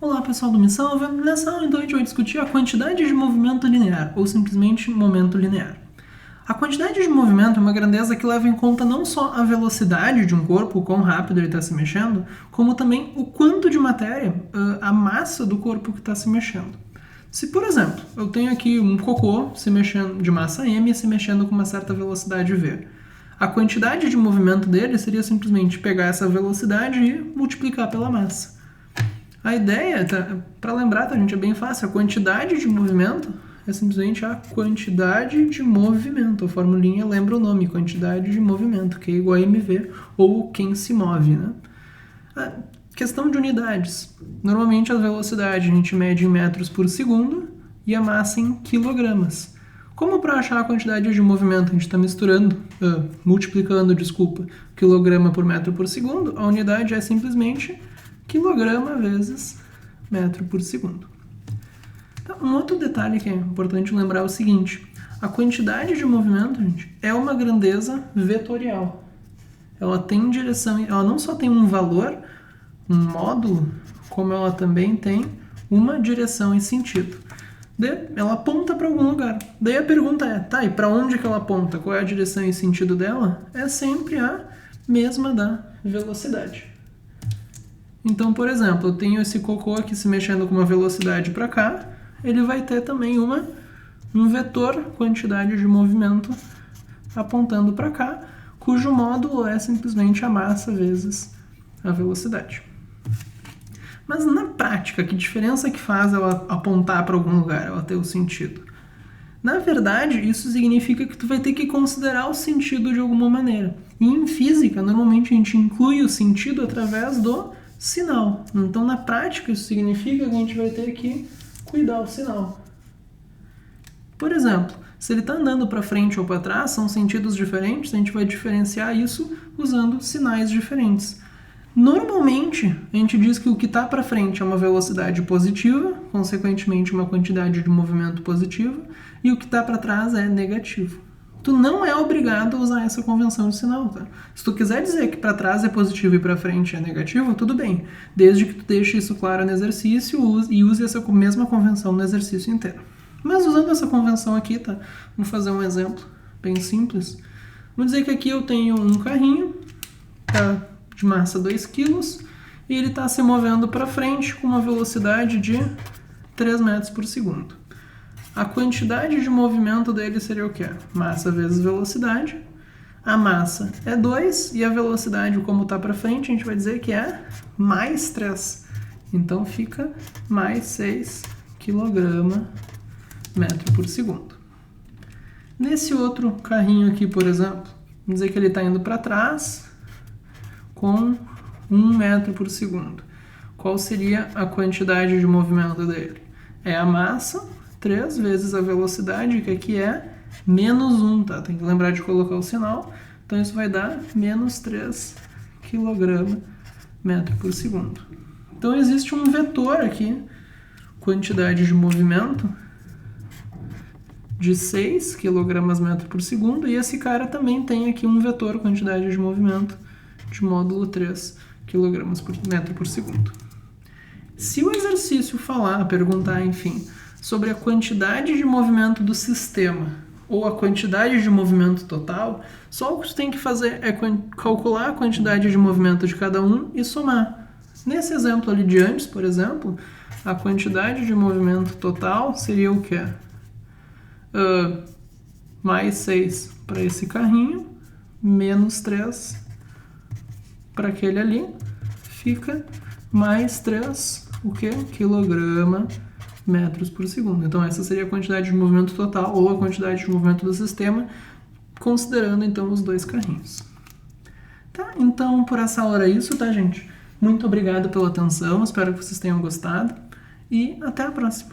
Olá pessoal do Me Salva, nessa aula então a gente vai discutir a quantidade de movimento linear, ou simplesmente momento linear. A quantidade de movimento é uma grandeza que leva em conta não só a velocidade de um corpo, o quão rápido ele está se mexendo, como também o quanto de matéria, a massa do corpo que está se mexendo. Se, por exemplo, eu tenho aqui um cocô se mexendo de massa m se mexendo com uma certa velocidade v, a quantidade de movimento dele seria simplesmente pegar essa velocidade e multiplicar pela massa. A ideia, para lembrar, gente, é bem fácil. A quantidade de movimento é simplesmente a quantidade de movimento. A formulinha lembra o nome, quantidade de movimento, que é igual a mv, ou quem se move, né? A questão de unidades. Normalmente a velocidade a gente mede em metros por segundo e a massa em quilogramas. Como para achar a quantidade de movimento a gente está multiplicando, quilograma por metro por segundo, a unidade é simplesmente quilograma vezes metro por segundo. Então, um outro detalhe que é importante lembrar é o seguinte: a quantidade de movimento, gente, é uma grandeza vetorial. Ela tem direção, ela não só tem um valor, um módulo, como ela também tem uma direção e sentido. Ela aponta para algum lugar. Daí a pergunta é, tá, e para onde que ela aponta? Qual é a direção e sentido dela? É sempre a mesma da velocidade. Então, por exemplo, eu tenho esse cocô aqui se mexendo com uma velocidade para cá, ele vai ter também um vetor, quantidade de movimento, apontando para cá, cujo módulo é simplesmente a massa vezes a velocidade. Mas na prática, que diferença que faz ela apontar para algum lugar, ela ter o sentido? Na verdade, isso significa que tu vai ter que considerar o sentido de alguma maneira. E em física, normalmente a gente inclui o sentido através do sinal. Então, na prática, isso significa que a gente vai ter que cuidar do sinal. Por exemplo, se ele está andando para frente ou para trás, são sentidos diferentes, a gente vai diferenciar isso usando sinais diferentes. Normalmente, a gente diz que o que está para frente é uma velocidade positiva, consequentemente uma quantidade de movimento positiva, e o que está para trás é negativo. Tu não é obrigado a usar essa convenção de sinal, tá? Se tu quiser dizer que para trás é positivo e para frente é negativo, tudo bem, desde que tu deixe isso claro no exercício e use essa mesma convenção no exercício inteiro. Mas usando essa convenção aqui, tá? Vamos fazer um exemplo bem simples. Vamos dizer que aqui eu tenho um carrinho, tá, de massa 2 kg, e ele está se movendo para frente com uma velocidade de 3 metros por segundo. A quantidade de movimento dele seria o quê? Massa vezes velocidade. A massa é 2 e a velocidade, como está para frente, a gente vai dizer que é mais 3. Então fica mais 6 kg metro por segundo. Nesse outro carrinho aqui, por exemplo, vamos dizer que ele está indo para trás com 1 metro por segundo. Qual seria a quantidade de movimento dele? É a massa 3 vezes a velocidade, que aqui é menos 1, tá? Tem que lembrar de colocar o sinal. Então isso vai dar menos 3 kg metro por segundo. Então existe um vetor aqui, quantidade de movimento, de 6 kg metro por segundo, e esse cara também tem aqui um vetor, quantidade de movimento, de módulo 3 kg metro por segundo. Se o exercício perguntar, enfim, sobre a quantidade de movimento do sistema ou a quantidade de movimento total, só o que você tem que fazer é calcular a quantidade de movimento de cada um e somar. Nesse exemplo ali de antes, por exemplo, a quantidade de movimento total seria o quê? Mais 6 para esse carrinho, menos 3 para aquele ali, fica mais 3, o quê? Quilograma metros por segundo. Então essa seria a quantidade de movimento total ou a quantidade de movimento do sistema, considerando então os dois carrinhos. Tá, então por essa hora é isso, tá, gente? Muito obrigado pela atenção, espero que vocês tenham gostado e até a próxima.